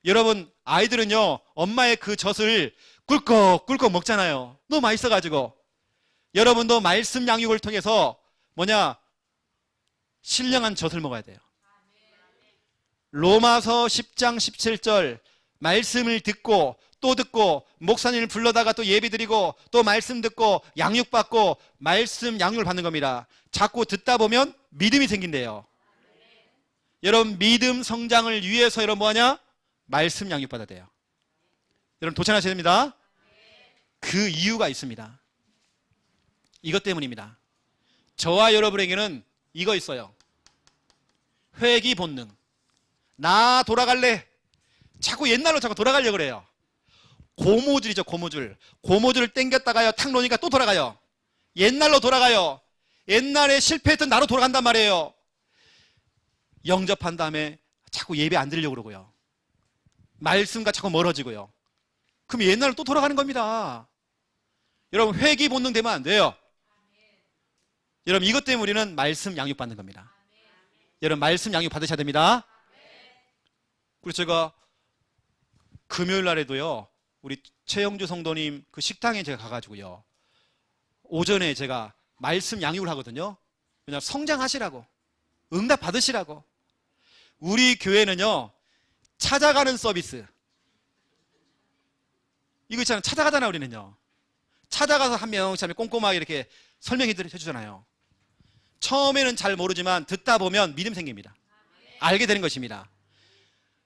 여러분 아이들은요 엄마의 그 젖을 꿀꺽꿀꺽 먹잖아요. 너무 맛있어가지고. 여러분도 말씀 양육을 통해서 뭐냐 신령한 젖을 먹어야 돼요. 로마서 10장 17절 말씀을 듣고 또 듣고 목사님을 불러다가 또 예배드리고 또 말씀 듣고 양육받고 말씀 양육을 받는 겁니다. 자꾸 듣다 보면 믿음이 생긴대요. 여러분 믿음 성장을 위해서 여러분 뭐하냐? 말씀 양육받아야 돼요. 여러분 도전하셔야 됩니다. 그 이유가 있습니다. 이것 때문입니다. 저와 여러분에게는 이거 있어요. 회귀 본능. 나 돌아갈래. 자꾸 옛날로 자꾸 돌아가려고 그래요. 고무줄이죠, 고무줄. 고무줄을 당겼다가요, 탁 놓으니까 또 돌아가요. 옛날로 돌아가요. 옛날에 실패했던 나로 돌아간단 말이에요. 영접한 다음에 자꾸 예배 안 드리려고 그러고요. 말씀과 자꾸 멀어지고요. 그럼 옛날로 또 돌아가는 겁니다. 여러분, 회귀 본능 되면 안 돼요. 여러분, 이것 때문에 우리는 말씀 양육 받는 겁니다. 여러분, 말씀 양육 받으셔야 됩니다. 그리고 제가 금요일 날에도요, 우리 최영주 성도님 그 식당에 제가 가가지고요, 오전에 제가 말씀 양육을 하거든요. 왜냐하면 성장하시라고, 응답 받으시라고. 우리 교회는요, 찾아가는 서비스. 이거 있잖아요. 찾아가잖아요, 우리는요. 찾아가서 한 명씩 꼼꼼하게 이렇게 설명해 주잖아요. 처음에는 잘 모르지만 듣다 보면 믿음 생깁니다. 알게 되는 것입니다.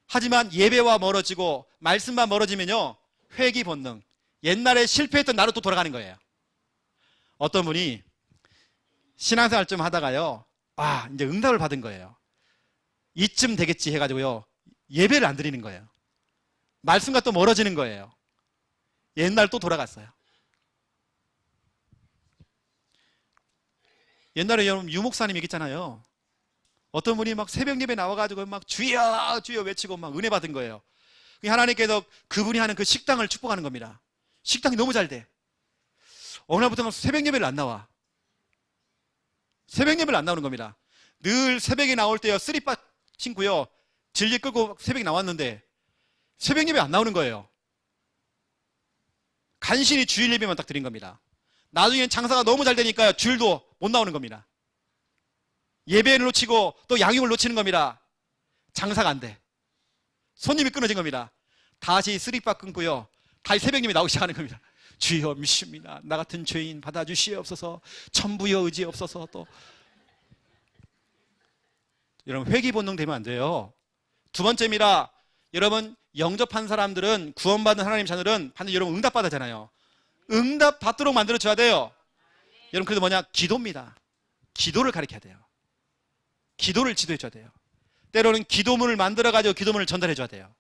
하지만 예배와 멀어지고 말씀만 멀어지면요, 회귀 본능. 옛날에 실패했던 나로 또 돌아가는 거예요. 어떤 분이 신앙생활 좀 하다가요, 아, 이제 응답을 받은 거예요. 이쯤 되겠지 해가지고요, 예배를 안 드리는 거예요. 말씀과 또 멀어지는 거예요. 옛날 또 돌아갔어요. 옛날에 여러분 유목사님 얘기했잖아요. 어떤 분이 막 새벽 예배 나와가지고 막 주여 주여 외치고 막 은혜 받은 거예요. 하나님께서 그분이 하는 그 식당을 축복하는 겁니다. 식당이 너무 잘 돼. 어느 날부터 새벽 예배를 안 나와. 새벽 예배를 안 나오는 겁니다. 늘 새벽에 나올 때요, 쓰리빠 신고요, 질질 끌고 새벽에 나왔는데 새벽 예배 안 나오는 거예요. 간신히 주일 예배만 딱 드린 겁니다. 나중엔 장사가 너무 잘 되니까 주일도 못 나오는 겁니다. 예배를 놓치고 또 양육을 놓치는 겁니다. 장사가 안 돼. 손님이 끊어진 겁니다. 다시 쓰리빠 끊고요, 다시 새벽 예배 나오기 시작하는 겁니다. 주여 믿습니다. 나 같은 죄인 받아주시옵소서. 천부여 의지옵소서. 또 여러분, 회귀 본능 되면 안 돼요. 두 번째입니다. 여러분, 영접한 사람들은, 구원받은 하나님 자녀들은 반드시 여러분 응답받았잖아요. 응답 받도록 만들어줘야 돼요. 여러분, 그래도 뭐냐? 기도입니다. 기도를 가르쳐야 돼요. 기도를 지도해줘야 돼요. 때로는 기도문을 만들어가지고 기도문을 전달해줘야 돼요.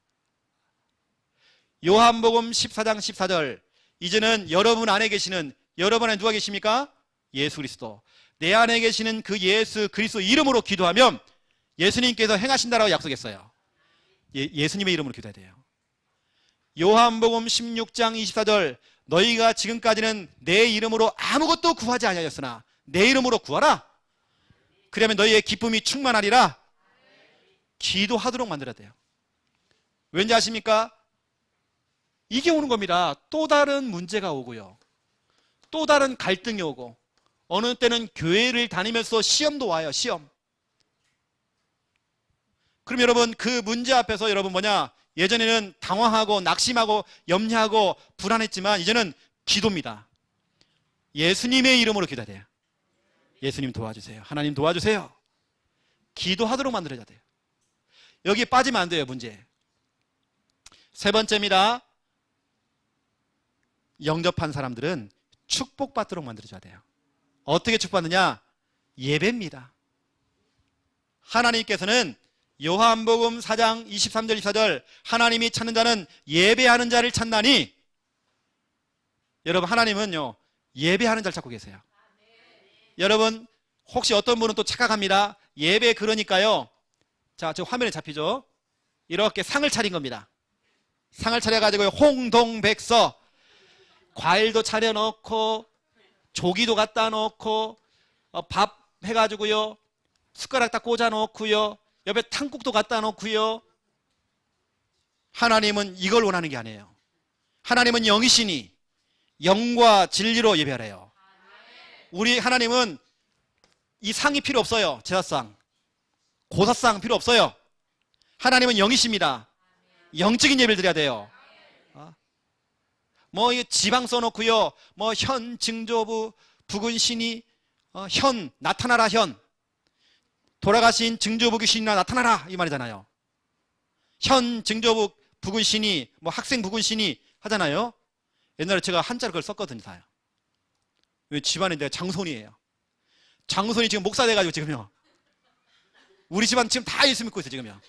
요한복음 14장 14절, 이제는 여러분 안에 계시는, 여러분 안에 누가 계십니까? 예수 그리스도. 내 안에 계시는 그 예수 그리스도 이름으로 기도하면 예수님께서 행하신다라고 약속했어요. 예수님의 이름으로 기도해야 돼요. 요한복음 16장 24절, 너희가 지금까지는 내 이름으로 아무것도 구하지 아니하였으나 내 이름으로 구하라. 그러면 너희의 기쁨이 충만하리라. 기도하도록 만들어야 돼요. 왠지 아십니까? 이게 오는 겁니다. 또 다른 문제가 오고요, 또 다른 갈등이 오고, 어느 때는 교회를 다니면서 시험도 와요. 시험. 그럼 여러분, 그 문제 앞에서 여러분 뭐냐? 예전에는 당황하고 낙심하고 염려하고 불안했지만 이제는 기도입니다. 예수님의 이름으로 기도해야 돼요. 예수님 도와주세요. 하나님 도와주세요. 기도하도록 만들어야 돼요. 여기 빠지면 안 돼요. 문제. 세 번째입니다. 영접한 사람들은 축복받도록 만들어줘야 돼요. 어떻게 축복받느냐? 예배입니다. 하나님께서는 요한복음 4장 23절 24절, 하나님이 찾는 자는 예배하는 자를 찾나니, 여러분, 하나님은요 예배하는 자를 찾고 계세요. 여러분, 혹시 어떤 분은 또 착각합니다. 예배, 그러니까요, 자, 저 화면에 잡히죠? 이렇게 상을 차린 겁니다. 상을 차려가지고 홍동백서, 과일도 차려놓고 조기도 갖다 놓고 밥 해가지고요, 숟가락 딱 꽂아 놓고요, 옆에 탕국도 갖다 놓고요. 하나님은 이걸 원하는 게 아니에요. 하나님은 영이시니 영과 진리로 예배하래요. 우리 하나님은 이 상이 필요 없어요. 제사상, 고사상 필요 없어요. 하나님은 영이십니다. 영적인 예배를 드려야 돼요. 뭐 지방 써놓고요, 뭐 현 증조부 부군 신이 현 나타나라, 현 돌아가신 증조부 귀신이 나타나라, 이 말이잖아요. 현 증조부 부군 신이, 뭐 학생 부군 신이 하잖아요. 옛날에 제가 한자로 그걸 썼거든요. 다요. 왜? 집안에 내가 장손이에요. 장손이 지금 목사 돼가지고 지금요, 우리 집안 지금 다 예수 믿고 있어요. 지금요.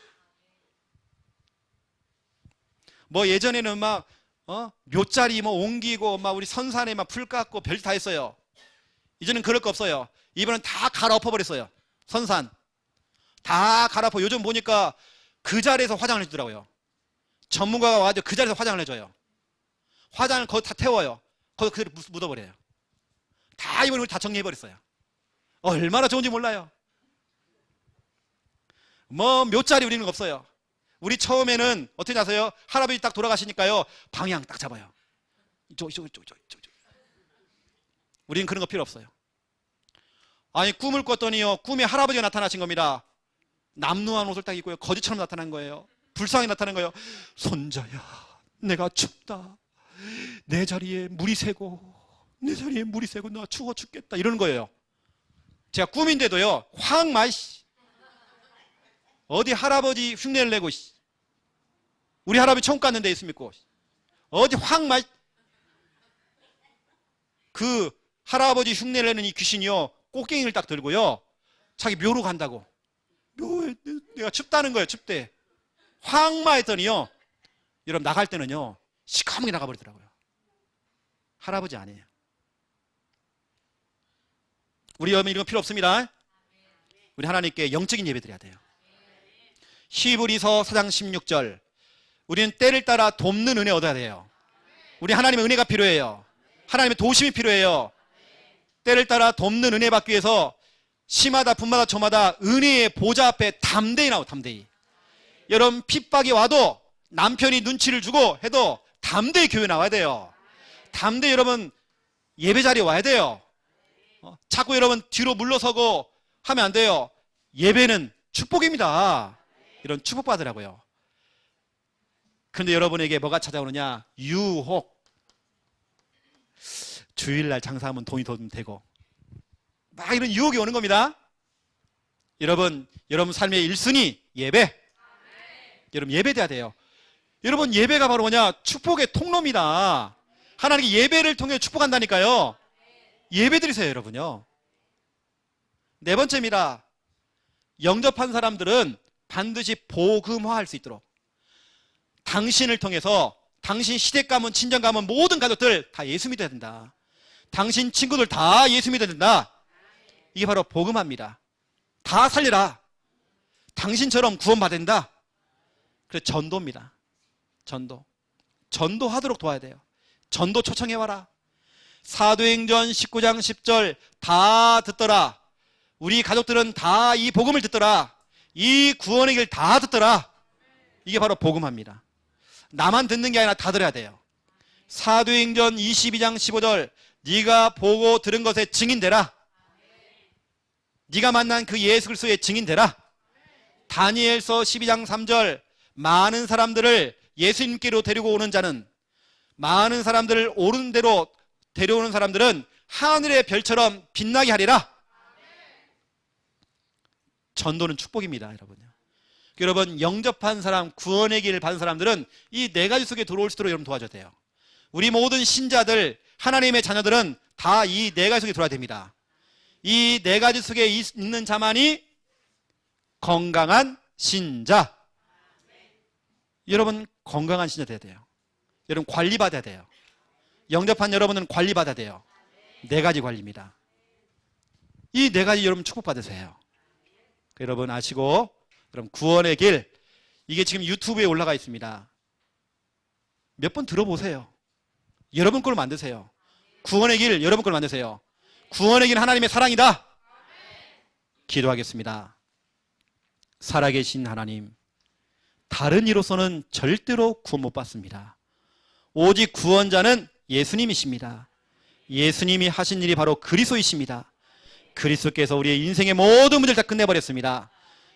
뭐 예전에는 막 묘자리 뭐 옮기고 막 우리 선산에 막 풀 깎고 별짓 다 했어요. 이제는 그럴 거 없어요. 이번엔 다 갈아엎어 버렸어요. 선산 다 갈아엎어. 요즘 보니까 그 자리에서 화장을 해주더라고요. 전문가가 와서 그 자리에서 화장을 해줘요. 화장을 거기 다 태워요. 거기 그대로 묻어버려요. 다 이번에 우리 다 정리해버렸어요. 얼마나 좋은지 몰라요. 뭐 묘자리 우리는 없어요. 우리 처음에는 어떻게 하세요? 할아버지 딱 돌아가시니까요, 방향 딱 잡아요. 이쪽. 우리는 그런 거 필요 없어요. 아니, 꿈을 꿨더니요, 꿈에 할아버지가 나타나신 겁니다. 남루한 옷을 딱 입고요, 거지처럼 나타난 거예요. 불쌍히 나타난 거예요. 손자야, 내가 춥다. 내 자리에 물이 새고 나 추워 죽겠다, 이러는 거예요. 제가 꿈인데도요, 확 어디 할아버지 흉내를 내고, 우리 할아버지 천국 갔는데 있습니까? 어디 확 그 할아버지 흉내를 내는 이 귀신이요, 꽃갱이를 딱 들고요, 자기 묘로 간다고. 묘에 내가 춥다는 거예요. 춥대. 확 했더니요, 여러분, 나갈 때는요 시커멓게 나가버리더라고요. 할아버지 아니에요. 우리 여러분, 이런 거 필요 없습니다. 우리 하나님께 영적인 예배 드려야 돼요. 히브리서 4장 16절, 우리는 때를 따라 돕는 은혜 얻어야 돼요. 우리 하나님의 은혜가 필요해요. 하나님의 도심이 필요해요. 때를 따라 돕는 은혜 받기 위해서 시마다 분마다 저마다 은혜의 보좌 앞에 담대히 나오. 담대히. 여러분, 핍박이 와도, 남편이 눈치를 주고 해도 담대히 교회 나와야 돼요. 담대히 여러분 예배 자리에 와야 돼요. 자꾸 여러분 뒤로 물러서고 하면 안 돼요. 예배는 축복입니다. 이런 축복 받으라고요. 그런데 여러분에게 뭐가 찾아오느냐? 유혹. 주일날 장사하면 돈이 더 되고, 막 이런 유혹이 오는 겁니다. 여러분 삶의 1순위 예배. 여러분, 예배돼야 돼요. 여러분, 예배가 바로 뭐냐? 축복의 통로입니다. 하나님께 예배를 통해 축복한다니까요. 예배 드리세요, 여러분요. 네 번째입니다. 영접한 사람들은 반드시 복음화할 수 있도록 당신을 통해서 당신 시댁 가문, 친정 가문 모든 가족들 다 예수 믿어야 된다. 당신 친구들 다 예수 믿어야 된다. 이게 바로 복음화입니다. 다 살려라. 당신처럼 구원받는다. 그래서 전도입니다. 전도하도록 도와야 돼요. 전도 초청해와라. 사도행전 19장 10절 다 듣더라. 우리 가족들은 다 이 복음을 듣더라. 이 구원의 길 다 듣더라. 이게 바로 복음화입니다. 나만 듣는 게 아니라 다 들어야 돼요. 사도행전 22장 15절 네가 보고 들은 것에 증인되라. 네가 만난 그 예수 그리스도의 증인되라. 다니엘서 12장 3절 많은 사람들을 예수님께로 데리고 오는 자는 많은 사람들을 옳은 대로 데려오는 사람들은 하늘의 별처럼 빛나게 하리라. 전도는 축복입니다, 여러분요. 여러분 영접한 사람, 구원의 길을 받은 사람들은 이 네 가지 속에 들어올 수 있도록 여러분 도와줘야 돼요. 우리 모든 신자들, 하나님의 자녀들은 다 이 네 가지 속에 들어와야 됩니다. 이 네 가지 속에 있는 자만이 건강한 신자. 여러분 건강한 신자 돼야 돼요. 여러분 관리받아야 돼요. 영접한 여러분은 관리받아야 돼요. 네 가지 관리입니다. 이 네 가지 여러분 축복받으세요. 여러분 아시고, 그럼 구원의 길, 이게 지금 유튜브에 올라가 있습니다. 몇 번 들어보세요. 여러분 걸로 만드세요. 구원의 길 여러분 걸로 만드세요. 구원의 길 하나님의 사랑이다. 기도하겠습니다. 살아계신 하나님, 다른 이로서는 절대로 구원 못 받습니다. 오직 구원자는 예수님이십니다. 예수님이 하신 일이 바로 그리스도이십니다. 그리스도께서 우리의 인생의 모든 문제를 다 끝내버렸습니다.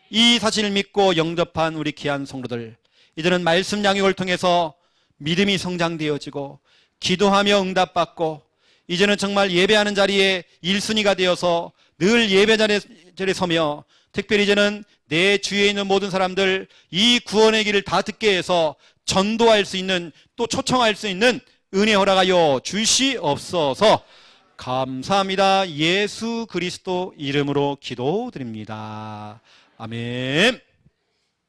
이 사실을 믿고 영접한 우리 귀한 성도들, 이제는 말씀 양육을 통해서 믿음이 성장되어지고 기도하며 응답받고 이제는 정말 예배하는 자리에 1순위가 되어서 늘 예배 자리에 서며, 특별히 이제는 내 주위에 있는 모든 사람들 이 구원의 길을 다 듣게 해서 전도할 수 있는, 또 초청할 수 있는 은혜 허락하여 주시옵소서. 감사합니다. 예수 그리스도 이름으로 기도드립니다. 아멘.